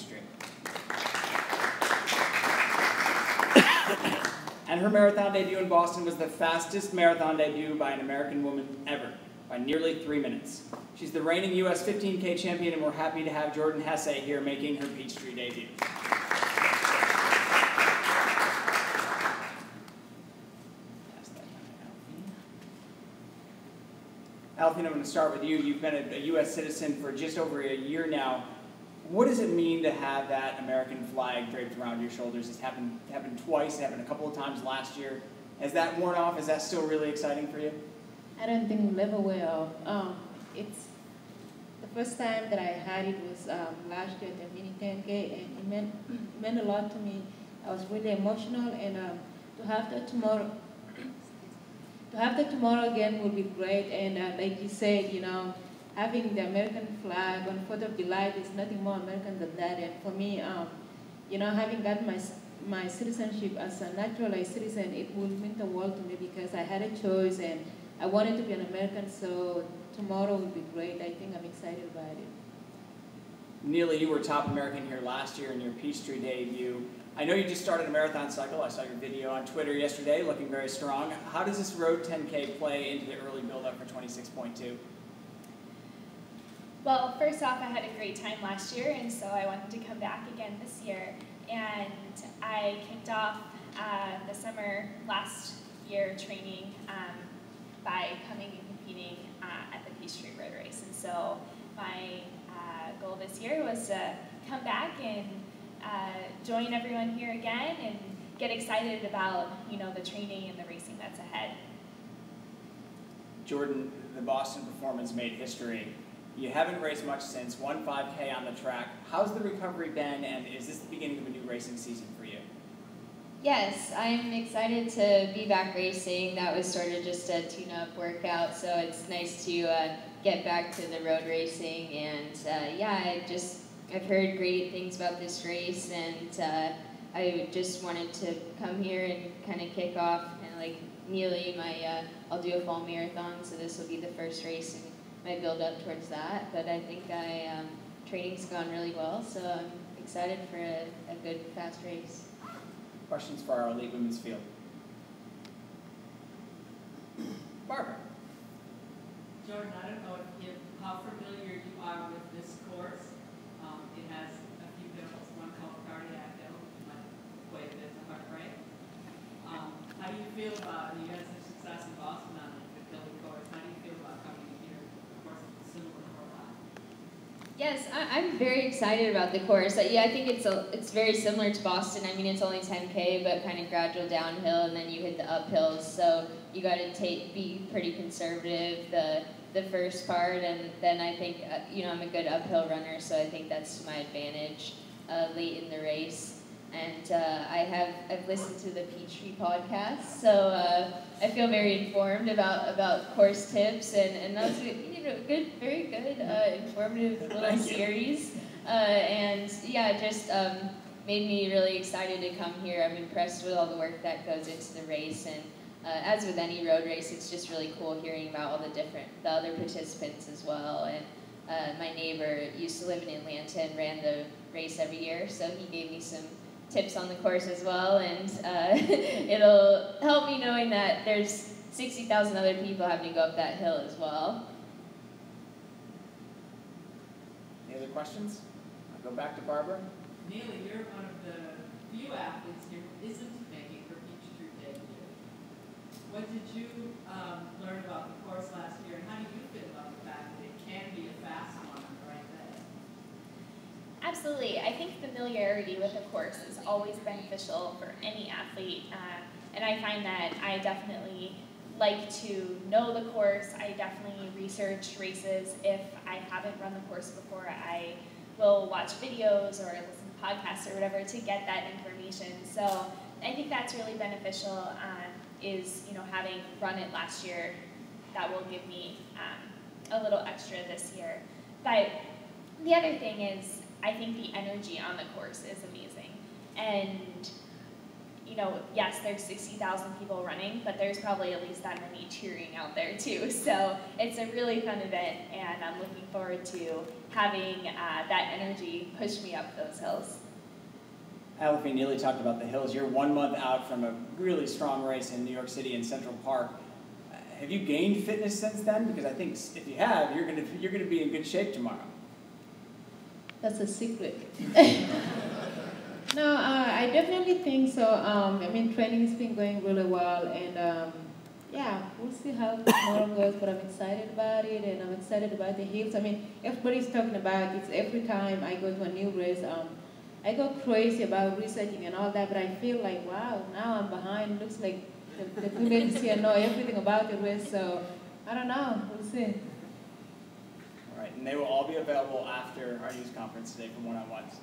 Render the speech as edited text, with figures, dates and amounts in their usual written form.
Peachtree. And her marathon debut in Boston was the fastest marathon debut by an American woman ever, by nearly 3 minutes. She's the reigning U.S. 15K champion, and we're happy to have Jordan Hesse here making her Peachtree debut. Alfie, I'm going to start with you. You've been a U.S. citizen for just over a year now. What does it mean to have that American flag draped around your shoulders? It's happened twice. It happened a couple of times last year. Has that worn off? Is that still really exciting for you? I don't think we'll ever wear off. It's the first time that I had it was last year at the mini 10K, and it meant a lot to me. I was really emotional, and to have that tomorrow. To have that tomorrow again would be great, and like you said, having the American flag on 4th of July, there's nothing more American than that. And for me, having gotten my citizenship as a naturalized citizen, it would mean the world to me because I had a choice and I wanted to be an American, so tomorrow would be great. I think I'm excited about it. Neely, you were top American here last year in your Peachtree debut. I know you just started a marathon cycle. I saw your video on Twitter yesterday, looking very strong. How does this Road 10K play into the early build-up for 26.2? Well, first off, I had a great time last year, and so I wanted to come back again this year. And I kicked off the summer last year training by coming and competing at the Peachtree Road Race. And so my goal this year was to come back and join everyone here again and get excited about the training and the racing that's ahead. Jordan, the Boston performance made history. You haven't raced much since, won 5K on the track. How's the recovery been, and is this the beginning of a new racing season for you? Yes, I'm excited to be back racing. That was sort of just a tune-up workout, so it's nice to get back to the road racing. And yeah, I've heard great things about this race, and I just wanted to come here and kind of kick off, kind of like Neely, I'll do a fall marathon, so this will be the first race and my build up towards that. But I think training's gone really well, so I'm excited for a good, fast race. Questions for our elite women's field? Barbara. Jordan, I don't know how familiar you are with this course. It has a few hills, one called Cardiac Hill, which might equate a bit to heart rate. How do you feel about it? You had some success in Boston on the hilly course. How do you feel about coming here? Of course, it's similar profile. Yes, I'm very excited about the course. Yeah, I think it's very similar to Boston. I mean, it's only 10K, but kind of gradual downhill, and then you hit the uphills. So you got to be pretty conservative the first part, and then I think I'm a good uphill runner, so I think that's to my advantage late in the race. And I've listened to the Peachtree podcast, so I feel very informed about course tips, and that was good, very good, informative little series. And yeah, just made me really excited to come here. I'm impressed with all the work that goes into the race, and as with any road race, it's just really cool hearing about all the other participants as well. And my neighbor used to live in Atlanta and ran the race every year, so he gave me some tips on the course as well, and it'll help me knowing that there's 60,000 other people having to go up that hill as well. Any other questions? I'll go back to Barbara. Neely, you're one of the few athletes here who isn't making her Peachtree debut. What did you learn about the course last year, and how do you feel about the fact that it can be a fast one on the right day? Absolutely. I think familiarity with the course is always beneficial for any athlete, and I find that I definitely like to know the course. I definitely research races. If I haven't run the course before, I will watch videos or listen to podcasts or whatever to get that information. So I think that's really beneficial, is having run it last year. That will give me a little extra this year. But the other thing is, I think the energy on the course is amazing. And you know, yes, there's 60,000 people running, but there's probably at least that many cheering out there too. So it's a really fun event, and I'm looking forward to having that energy push me up those hills. Alex Neely talked about the hills. You're 1 month out from a really strong race in New York City in Central Park. Have you gained fitness since then? Because I think if you have, you're gonna be in good shape tomorrow. That's a secret. No, I definitely think so. I mean, training has been going really well, and yeah, we'll see how tomorrow goes, but I'm excited about it, and I'm excited about the hills. I mean, everybody's talking about it. Every time I go to a new race, I go crazy about researching and all that, but I feel like, wow, now I'm behind. Looks like the two ladies here know everything about the race, so I don't know. We'll see. All right, and they will all be available after our news conference today for one-on-ones.